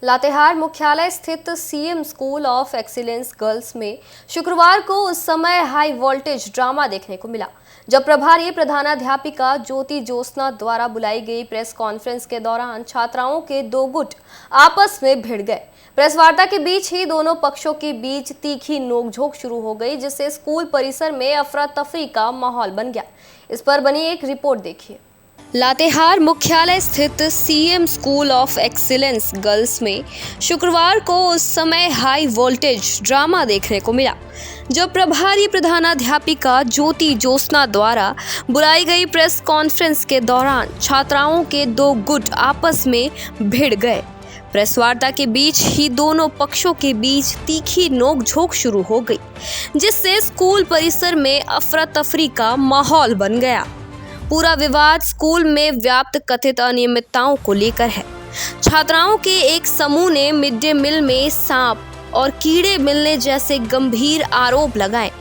लातेहार मुख्यालय स्थित CM school of excellence girls में शुक्रवार को उस समय हाई वोल्टेज ड्रामा देखने को मिला जब प्रभारी प्रधानाध्यापिका ज्योति ज्योत्सना द्वारा बुलाई गई प्रेस कॉन्फ्रेंस के दौरान छात्राओं के दो गुट आपस में भिड़ गए। प्रेस वार्ता के बीच ही दोनों पक्षों के बीच तीखी नोकझोंक शुरू हो गई, जिससे स्कूल परिसर में अफरा तफरी का माहौल बन गया। इस पर बनी एक रिपोर्ट देखिए। लातेहार मुख्यालय स्थित CM school of excellence girls में शुक्रवार को उस समय हाई वोल्टेज ड्रामा देखने को मिला जब प्रभारी प्रधानाध्यापिका ज्योति ज्योत्सना द्वारा बुलाई गई प्रेस कॉन्फ्रेंस के दौरान छात्राओं के दो गुट आपस में भिड़ गए। प्रेस वार्ता के बीच ही दोनों पक्षों के बीच तीखी नोकझोंक शुरू हो गई, जिससे स्कूल परिसर में अफरा तफरी का माहौल बन गया। पूरा विवाद स्कूल में व्याप्त कथित अनियमितताओं को लेकर है। छात्राओं के एक समूह ने मिड डे मील में सांप और कीड़े मिलने जैसे गंभीर आरोप लगाए।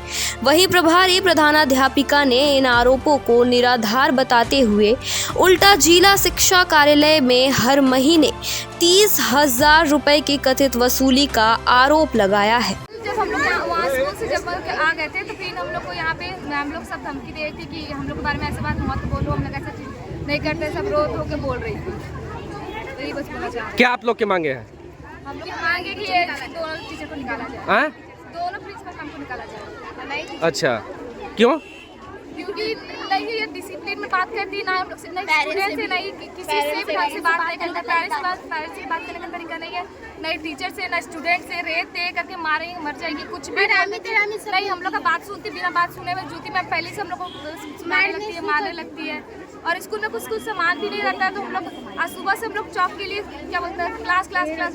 वहीं प्रभारी प्रधानाध्यापिका ने इन आरोपों को निराधार बताते हुए उल्टा जिला शिक्षा कार्यालय में हर महीने 30,000 रुपए की कथित वसूली का आरोप लगाया है। जब हम लोग वहाँ स्कूल से जब आ गए थे तो फिर हम लोग को यहाँ पे मैम लोग सब धमकी दे रही थी कि हम लोग के बारे में ऐसे बात मत बोलो, हम लोग ऐसा चीज नहीं करते, सब रो धो के बोल रही थी। तो यही बस बोलना चाहते। क्या आप लोग के मांगे हैं? हम लोग मांगे कि दोनों टीचर को निकाला जाए, दोनों प्रिंसिपल मैम को निकाला जाए। अच्छा, क्यों? क्योंकि नहीं ये डिसिप्लिन में बात करती, ना हम लोग से नहीं स्टूडेंट से नहीं किसी से भी ढंग से बात नहीं करता, पेरेंट्स से बात करने का तरीका नहीं है, नहीं टीचर से ना स्टूडेंट से, रेत दे करके मारेंगे मर जाएंगे, कुछ भी नहीं। हम लोग का बात सुनती, बिना बात सुने में ज्योति मैम पहले से हम लोग को सुनाने लगती है, मारने लगती है। और स्कूल में कुछ सामान भी नहीं रहता है, तो हम लोग आज सुबह से हम लोग चौक के लिए क्या बोलते हैं क्लास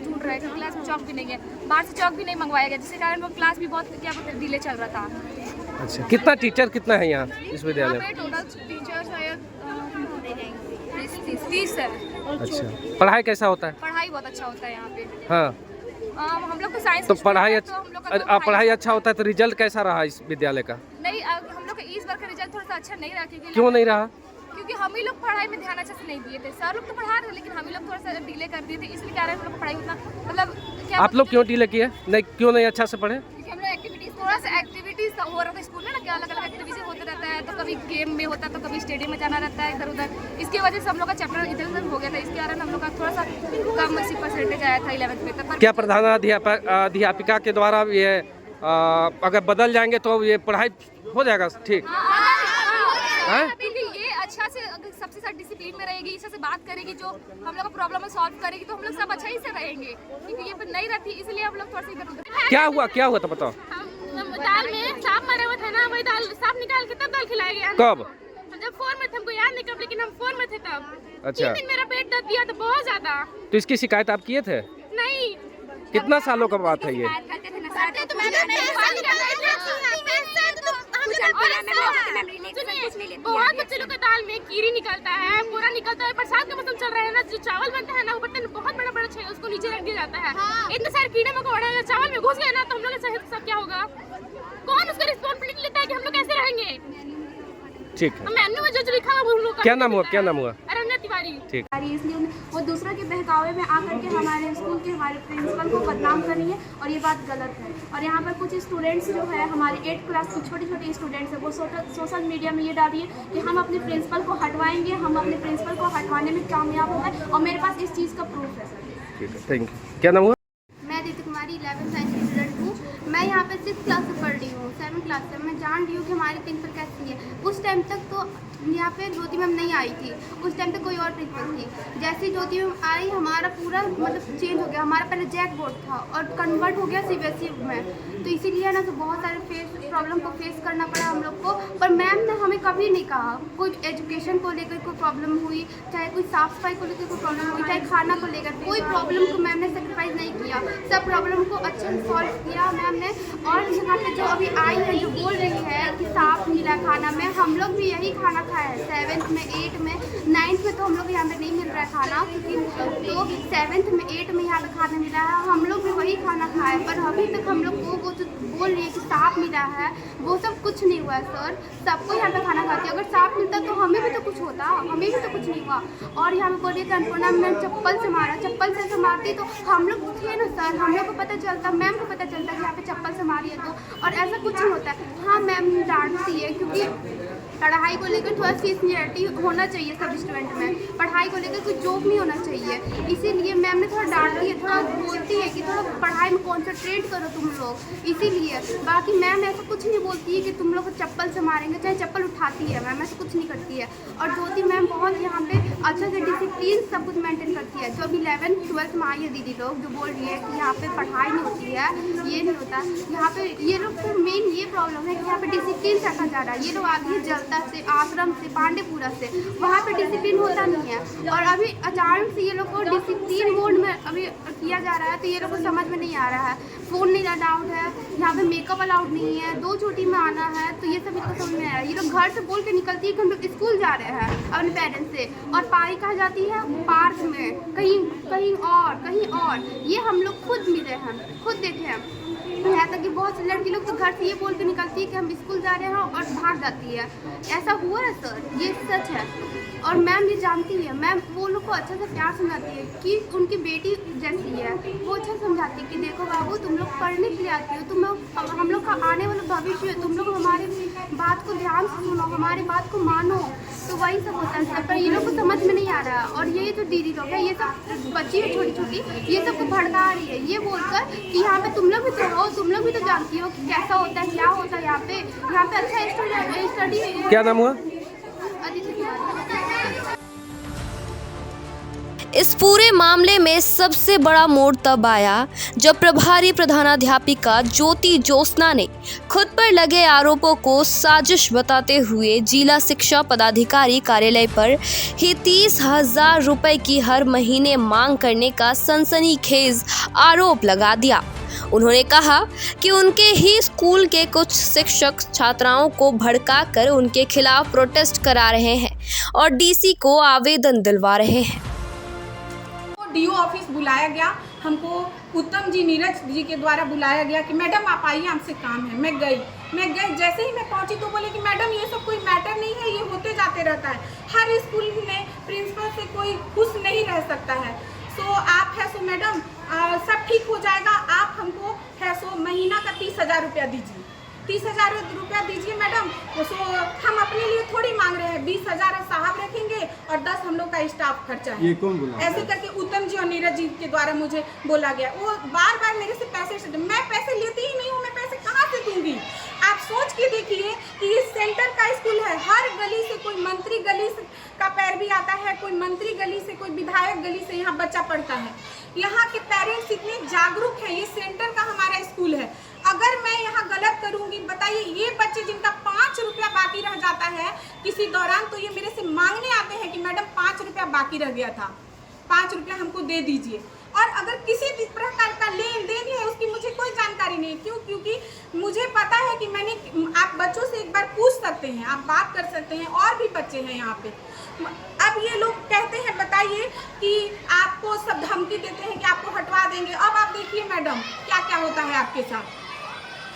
ढूंढ रहे थे। क्लास में चौक भी नहीं है, बाहर से चौक भी नहीं मंगवाया गया, जिसके कारण वो क्लास भी बहुत क्या बोलते हैं डिले चल रहा था। अच्छा, कितना टीचर कितना है यहाँ इस विद्यालय में? टोटल टीचर शायद 30 है। अच्छा, पढ़ाई कैसा होता है? पढ़ाई बहुत अच्छा होता है यहाँ पे। हाँ, हम लोग को साइंस तो पढ़ाई पढ़ाई अच्छा होता है तो रिजल्ट कैसा रहा इस विद्यालय का? नहीं, हम लोग का इस बार का रिजल्ट थोड़ा सा अच्छा नहीं रहा। क्यों नहीं रहा? क्योंकि हम ही लोग पढ़ाई में ध्यान अच्छे से नहीं दिए थे। सर लोग तो पढ़ा रहे, लेकिन हम ही लोग थोड़ा सा डिले कर दिए थे, इसलिए कारण हम लोग को पढ़ाई उतना मतलब क्या आप लोग क्यों डिले किए? नहीं, क्यों नहीं अच्छा से पढ़े? क्योंकि हम लोग एक्टिविटीज थोड़ा सा एक्टिविटीज हो रहा था स्कूल में ना, क्या अलग अलग एक्टिविटीज होते रहता है, तो कभी गेम में होता है तो कभी स्टेडियम में जाना रहता है इधर उधर। इसकी वजह से हम लोग का चैप्टर इधर उधर हो गया था, इसके कारण हम लोग का थोड़ा सा कम 80% आया था 11th में। तब क्या प्रधानाध्यापिका के द्वारा ये अगर बदल जाएंगे तो ये पढ़ाई हो जाएगा ठीक? ये अच्छा से सबसे साथ डिसिप्लिन में रहेगी, इसे से बात करेगी, जो हम लोग का प्रॉब्लम है सॉल्व करेगी, तो हम लोग सब अच्छा ही से रहेंगे। क्योंकि ये नहीं रहती, इसलिए हम लोग थोड़ा सा इधर उधर। क्या हुआ तो बताओ। दाल में सांप मरा हुआ था ना, वही दाल सांप निकाल के तब दाल खिलाया गया। कब? जब फोन में थे, हमको याद नहीं कब, लेकिन हम फोन में थे तब। अच्छा, 3 दिन मेरा पेट दर्द दिया था बहुत ज्यादा। तो इसकी शिकायत आप किए थे? नहीं। कितना सालों का बात है ये? बहुत बच्चे लोग का दाल में कीड़ी निकलता है, पूरा निकलता है। बरसात का मौसम चल रहा है ना, जो चावल बनता है ना, वो बर्तन बहुत बड़ा बड़ा है, उसको नीचे रख दिया जाता है। इतने सारे कीड़े मकोड़े अगर चावल में घुस गए ना, तो हम लोग का सेहत सब क्या होगा? कौन उसका रिस्पॉन्सिबिलिटी लेता है कि हम लोग कैसे रहेंगे? ठीक है, मेन्यू में जो लिखा हुआ वो क्या नाम हुआ? अरण्या तिवारी। ठीक। इसलिए वो दूसरों के बहकावे में आकर के हमारे स्कूल के हमारे प्रिंसिपल को बदनाम कर रही है, और ये बात गलत है। और यहाँ पर कुछ स्टूडेंट्स जो है, हमारे 8th क्लास की छोटी स्टूडेंट्स है, वो सोशल मीडिया में ये डाल रही है कि हम अपने प्रिंसिपल को हटवाएंगे, हम अपने प्रिंसिपल को हटवाने में कामयाब हो गए, और मेरे पास इस चीज़ का प्रूफ है सर। ठीक है, थैंक यू। क्या नाम हुआ? मैं दीदी कुमारी 11th साइंस की स्टूडेंट हूँ। मैं यहाँ पे 6th क्लास से पढ़ रही हूँ, 7th क्लास से। मैं जान रही हूँ कि हमारी प्रिंसिपल कैसी है। उस टाइम तक तो यहाँ पे ज्योति मैम नहीं आई थी, उस टाइम पे कोई और प्रिंसिपल थी। जैसे ही ज्योति मैम आई, हमारा पूरा मतलब चेंज हो गया। हमारा पहले जैक बोर्ड था और कन्वर्ट हो गया CBSE में, तो इसीलिए ना तो बहुत सारे प्रॉब्लम को फेस करना पड़ा हम लोग को। पर मैम ने हमें कभी नहीं कहा कोई एजुकेशन को लेकर कोई प्रॉब्लम हुई, चाहे कोई साफ सफाई को लेकर कोई प्रॉब्लम हुई, चाहे खाना को लेकर कोई प्रॉब्लम को मैम ने सेक्रीफाइस नहीं किया। सब प्रॉब्लम को अच्छे से सॉल्व किया मैम ने। और यहाँ पे जो अभी आई है, जो बोल रही है कि साफ मिला खाना में, हम लोग भी यही खाना खाया है 7th में, 8th में, 9th में तो हम लोग यहाँ पे नहीं मिल रहा है खाना, क्योंकि तो 7th में, 8th में यहाँ पे खाना मिला है, हम लोग भी वही खाना खाए। पर अभी तक हम लोग को जो बोल रही है कि साफ मिला है वो सब कुछ नहीं हुआ है सर। सबको यहाँ पे खाना खाती है, अगर साफ मिलता तो हमें भी तो कुछ होता, हमें भी तो कुछ नहीं हुआ। और यहाँ पे बोलिए कि अन्नपूर्णा मैम चप्पल से मारा, चप्पल से ऐसे मारती तो हम लोग थे ना सर, हम लोग को पता चलता, मैम को पता चलता कि यहाँ पे चप्पल से मारी है तो। और ऐसा कुछ नहीं होता है। हाँ मैम डांटती है क्योंकि पढ़ाई को लेकर थोड़ा सिंसियरिटी होना चाहिए सब स्टूडेंट में, पढ़ाई को लेकर कोई जोक नहीं होना चाहिए, इसीलिए मैम ने थोड़ा डांटती है, थोड़ा बोलती है कि थोड़ा पढ़ाई में कॉन्सेंट्रेट करो तुम लोग, इसीलिए। बाकी मैम ऐसा कुछ नहीं बोलती है कि तुम लोग को चप्पल से मारेंगे, चाहे चप्पल उठाती है मैम, ऐसा कुछ नहीं करती है। और ज्योति मैम बहुत यहाँ पे अच्छा से डिसिप्लिन सब कुछ मेंटेन करती है। जो अभी 11th-12th में आई है दीदी लोग जो बोल रही है कि यहाँ पे पढ़ाई नहीं होती है, ये नहीं होता यहाँ पे, ये लोग को मेन ये प्रॉब्लम है कि यहाँ पे डिसिप्लिन रखा जा रहा है। ये लोग आगे जलता से, आश्रम से, पांडेपुरा से, वहाँ पे डिसिप्लिन होता नहीं है। और अभी अचानक से ये लोग को डिसिप्लिन मोड में अभी किया जा रहा है तो ये लोग को समझ में नहीं आ रहा है। फ़ोन नहीं अलाउड है, यहाँ पे मेकअप अलाउड नहीं है, 2 चोटी में आना है, तो ये सब इनको समझ में आ रहा है। ये लोग घर से बोल के निकलती है कि हम लोग स्कूल जा रहे हैं अपने पेरेंट्स से, और पारी कहाँ जाती है, पार्क में, कहीं और। ये हम लोग खुद मिले हैं, खुद देखे हैं। यहाँ तक कि बहुत सी लड़की लोग तो घर से ये बोल के निकलती है कि हम स्कूल जा रहे हैं और भाग जाती है। ऐसा हुआ है सर, ये सच है। और मैम ये जानती है, मैम वो लोग को अच्छा से प्यार समझाती है कि उनकी बेटी जैसी है, वो अच्छा समझाती है कि देखो बाबू तुम लोग पढ़ने के लिए आती हो, तुम लोग हम लोग का आने वाला भविष्य है, तुम लोग हमारे बात को ध्यान से सुनो, हमारी बात को मानो। तो वही सब होता है सर, पर ये लोग को समझ में नहीं आ रहा है। और ये जो दीदी लोग है, ये सब बच्ची है छोटी छोटी, ये सब को भड़का रही है ये बोलकर कि यहाँ पे तुम लोग भी तो हो, तुम लोग भी तो जानती हो कि कैसा होता है, क्या होता है यहाँ पे अच्छा स्टडी। क्या नाम हुआ? इस पूरे मामले में सबसे बड़ा मोड़ तब आया जब प्रभारी प्रधानाध्यापिका ज्योति ज्योत्सना ने खुद पर लगे आरोपों को साजिश बताते हुए जिला शिक्षा पदाधिकारी कार्यालय पर ही 30,000 रुपए की हर महीने मांग करने का सनसनीखेज आरोप लगा दिया। उन्होंने कहा कि उनके ही स्कूल के कुछ शिक्षक छात्राओं को भड़काकर उनके खिलाफ प्रोटेस्ट करा रहे हैं और डीसी को आवेदन दिलवा रहे हैं। डीओ ऑफिस बुलाया गया, हमको उत्तम जी, नीरज जी के द्वारा बुलाया गया कि मैडम आप आइए, हमसे काम है। मैं गई, जैसे ही मैं पहुंची तो बोले कि मैडम ये सब कोई मैटर नहीं है, ये होते जाते रहता है, हर स्कूल में प्रिंसिपल से कोई खुश नहीं रह सकता है। सो आप है सो मैडम सब ठीक हो जाएगा, आप हमको है सो महीना का 30,000 रुपया दीजिए, 30,000 रुपया दीजिए मैडम। सो हम अपने लिए थोड़ी मांग रहे हैं, 20,000 साहब रखेंगे और 10 हम लोग का स्टाफ खर्चा है। ये कौन बोला? ऐसे करके उत्तम जी और नीरज जी के द्वारा मुझे बोला गया। वो बार बार मेरे से पैसे, मैं पैसे लेती ही नहीं हूँ, मैं पैसे कहाँ से दूंगी? आप सोच के देखिए कि ये सेंटर का स्कूल है, हर गली से कोई मंत्री गली का पैरवी आता है, कोई मंत्री गली से, कोई विधायक गली से यहाँ बच्चा पढ़ता है। यहाँ के पेरेंट्स इतने जागरूक हैं, ये सेंटर का हमारा स्कूल है। अगर मैं यहाँ गलत करूँगी, बताइए, ये बच्चे जिनका 5 रुपया बाकी रह जाता है किसी दौरान, तो ये मेरे से मांगने आते हैं कि मैडम 5 रुपया बाकी रह गया था, 5 रुपया हमको दे दीजिए। और अगर किसी भी प्रकार का लेन देन है उसकी मुझे कोई जानकारी नहीं। क्यों? क्योंकि मुझे पता है कि मैंने, आप बच्चों से एक बार पूछ सकते हैं, आप बात कर सकते हैं, और भी बच्चे हैं यहाँ पे। अब ये लोग कहते हैं, बताइए, कि आपको सब धमकी देते हैं कि आपको हटवा देंगे। अब आप देखिए मैडम क्या क्या होता है आपके साथ।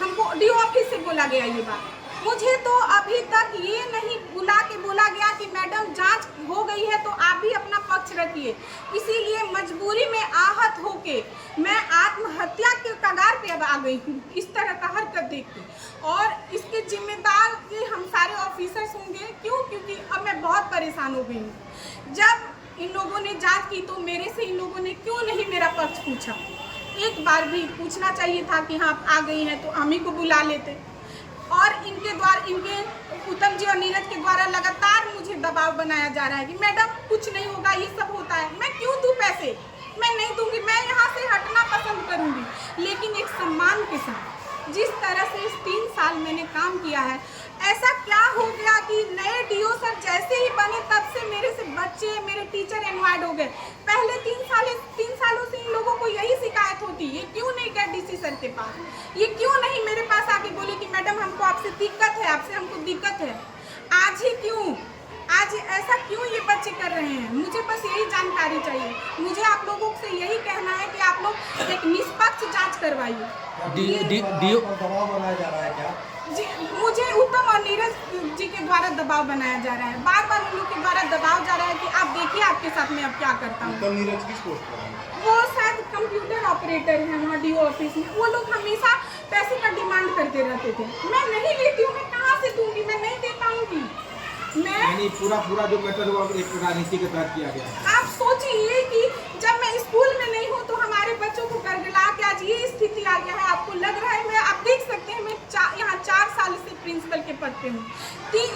हमको डीओ ऑफिस से बोला गया ये बात, मुझे तो अभी तक ये नहीं बुला के बोला गया कि मैडम जांच हो गई है तो आप भी अपना पक्ष रखिए। इसीलिए मजबूरी में आहत होके मैं आत्महत्या के कगार पे अब आ गई हूँ, इस तरह का हरकत देख के। और इसके जिम्मेदार हम सारे ऑफिसर्स होंगे। क्यों? क्योंकि अब मैं बहुत परेशान हो गई हूँ। जब इन लोगों ने जांच की तो मेरे से इन लोगों ने क्यों नहीं मेरा पक्ष पूछा? एक बार भी पूछना चाहिए था कि हाँ आ गई हैं तो हम ही को बुला लेते। और इनके द्वारा, इनके उत्तम जी और नीरज के द्वारा लगातार मुझे दबाव बनाया जा रहा है कि मैडम कुछ नहीं होगा, ये सब होता है। मैं क्यों दूं पैसे? मैं नहीं दूंगी, मैं यहाँ से हटना पसंद करूँगी, लेकिन एक सम्मान के साथ। जिस तरह से इस 3 साल मैंने काम किया है, ऐसा क्या हो गया कि नए डीओ सर जैसे ही बने तब से मेरे से बच्चे, मेरे टीचर एनवायर्ड हो गए। पहले 3 सालों से इन लोगों को यही शिकायत होती, ये क्यों नहीं गए डीसी सर के पास, ये क्यों नहीं मेरे पास आके बोले कि मैडम हमको आपसे दिक्कत है, आपसे हमको दिक्कत है। आज ही क्यों, आज ऐसा क्यों ये बच्चे कर रहे हैं? मुझे बस यही जानकारी चाहिए। मुझे आप लोगों से यही कहना है कि आप लोग एक निष्पक्ष जांच करवाइए। दबाव बनाया जा रहा है क्या? जी, मुझे उत्तम और नीरज जी के द्वारा दबाव बनाया जा रहा है। बार बार उन लोग के द्वारा दबाव जा रहा है कि आप देखिए आपके साथ में अब क्या करता हूँ। उत्तम नीरज किस पोस्ट पर है? वो शायद कंप्यूटर ऑपरेटर है वहाँ DO ऑफिस में। वो लोग हमेशा पैसे का डिमांड करते रहते थे। मैं नहीं लेती हूँ, मैं कहाँ से दूंगी, मैं नहीं दे पाऊंगी। मैं पूरा जो मैटर हुआ एक राजनीति के तहत किया गया। आप सोचिए कि जब मैं स्कूल में नहीं हूँ तो हमारे बच्चों को गड़गड़ा के आज ये स्थिति आ गया है। आपको लग रहा है मैं, आप देख सकते हैं मैं यहाँ 4 साल से प्रिंसिपल के पद पे हूँ।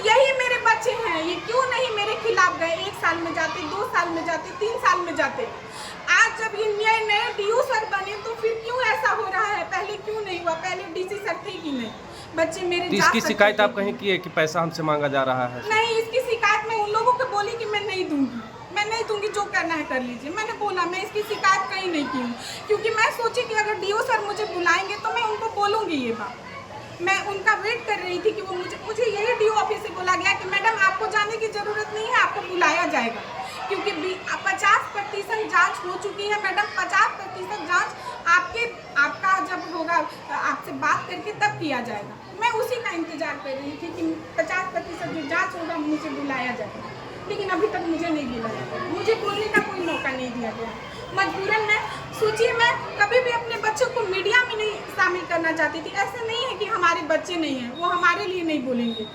यही मेरे बच्चे हैं, ये क्यों नहीं मेरे खिलाफ गए? 1 साल में जाते, 2 साल में जाते, 3 साल में जाते। आज जब ये नए DO सर बने तो फिर क्यों ऐसा हो रहा है? पहले क्यों नहीं हुआ? पहले DC सर थे कि नहीं? बच्चे मेरे तो इसकी शिकायत आप कहीं की है कि पैसा हमसे मांगा जा रहा है? नहीं, इसकी शिकायत मैं उन लोगों को बोली कि मैं नहीं दूंगी, जो करना है कर लीजिए। मैंने बोला, मैं इसकी शिकायत कहीं नहीं की हूँ, क्योंकि मैं सोची कि अगर DO सर मुझे बुलाएंगे तो मैं उनको बोलूँगी ये बात। मैं उनका वेट कर रही थी कि वो मुझे यही DO ऑफिस से बोला गया कि मैडम आपको जाने की ज़रूरत नहीं है, आपको बुलाया जाएगा, क्योंकि 50% जांच हो चुकी है मैडम। 50% जांच आपका जब होगा आपसे बात करके तब किया जाएगा। मैं उसी का इंतजार कर रही थी कि 50% जो जांच होगा मुझे बुलाया जाएगा, लेकिन अभी तक मुझे नहीं बुलाया। मुझे बोलने का कोई मौका नहीं दिया गया। मजबूरन मैं सोचिए, मैं कभी भी अपने बच्चों को मीडिया में नहीं शामिल करना चाहती थी। ऐसे नहीं है कि हमारे बच्चे नहीं हैं, वो हमारे लिए नहीं बोलेंगे।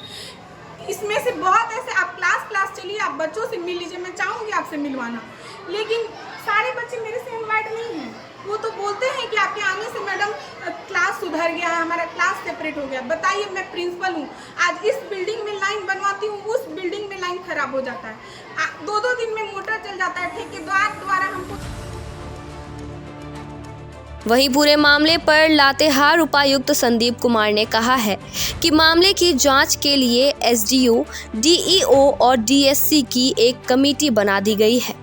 इसमें से बहुत ऐसे, आप क्लास चलिए, आप बच्चों से मिल लीजिए, मैं चाहूँगी आपसे मिलवाना, लेकिन सारे बच्चे मेरे से इन्वाइट नहीं हैं। वो तो बोलते हैं कि आपके आने से मैडम क्लास सुधर गया है, हमारा क्लास सेपरेट हो गया। बताइए, मैं प्रिंसिपल हूँ, आज इस बिल्डिंग में लाइन बनवाती हूँ, उस बिल्डिंग में लाइन खराब हो जाता है। 2-2 दिन में मोटर चल जाता है, ठेकेदार द्वारा हमको। वहीं पूरे मामले पर लातेहार उपायुक्त संदीप कुमार ने कहा है कि मामले की जांच के लिए SDO, DEO और DSC की एक कमेटी बना दी गई है।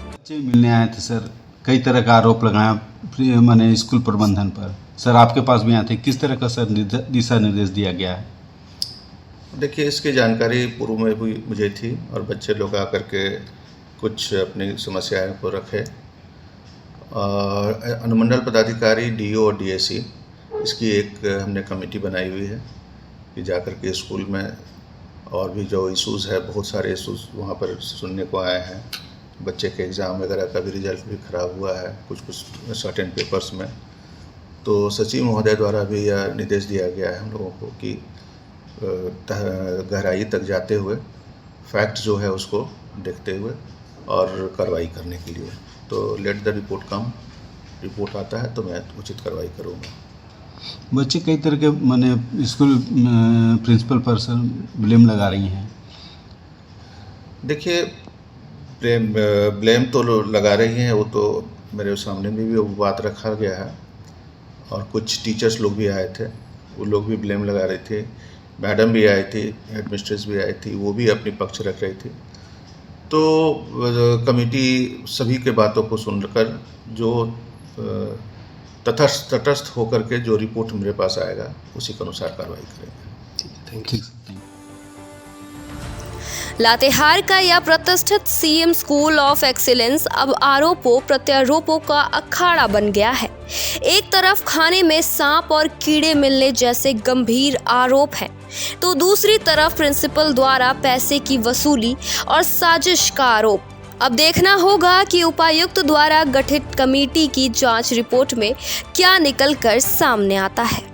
बच्चे मिलने आए थे सर, कई तरह का आरोप लगाया मैंने स्कूल प्रबंधन पर। सर आपके पास भी आए थे, किस तरह का सर दिशा निर्देश दिया गया है? देखिए, इसकी जानकारी पूर्व में भी मुझे थी और बच्चे लोग आकर के कुछ अपनी समस्याएं को रखे और अनुमंडल पदाधिकारी DO और DSC इसकी एक हमने कमेटी बनाई हुई है कि जाकर के स्कूल में और भी जो इश्यूज़ है, बहुत सारे इश्यूज़ वहाँ पर सुनने को आए हैं। बच्चे के एग्ज़ाम वगैरह का भी रिजल्ट भी ख़राब हुआ है कुछ सर्टेन पेपर्स में। तो सचिव महोदय द्वारा भी यह निर्देश दिया गया है हम लोगों को कि गहराई तक जाते हुए फैक्ट जो है उसको देखते हुए और कार्रवाई करने के लिए, तो let the report come, report आता है तो मैं उचित कार्रवाई करूँगा। बच्चे कई तरह के मैंने स्कूल प्रिंसिपल पर सर ब्लेम लगा रही हैं। देखिए, ब्लेम तो लगा रही हैं, वो तो मेरे सामने भी वो बात रखा गया है और कुछ टीचर्स लोग भी आए थे, वो लोग भी ब्लेम लगा रहे थे। मैडम भी आई थी, हेडमिस्ट्रेस भी आई थी, वो भी अपनी पक्ष रख रही थी। तो कमेटी सभी के बातों को सुनकर जो तटस्थ होकर के जो रिपोर्ट मेरे पास आएगा उसी के अनुसार कार्रवाई करेंगे। Thank you. लातेहार का यह प्रतिष्ठित CM स्कूल ऑफ एक्सीलेंस अब आरोपों प्रत्यारोपों का अखाड़ा बन गया है। एक तरफ खाने में सांप और कीड़े मिलने जैसे गंभीर आरोप हैं, तो दूसरी तरफ प्रिंसिपल द्वारा पैसे की वसूली और साजिश का आरोप। अब देखना होगा कि उपायुक्त द्वारा गठित कमेटी की जांच रिपोर्ट में क्या निकलकर सामने आता है।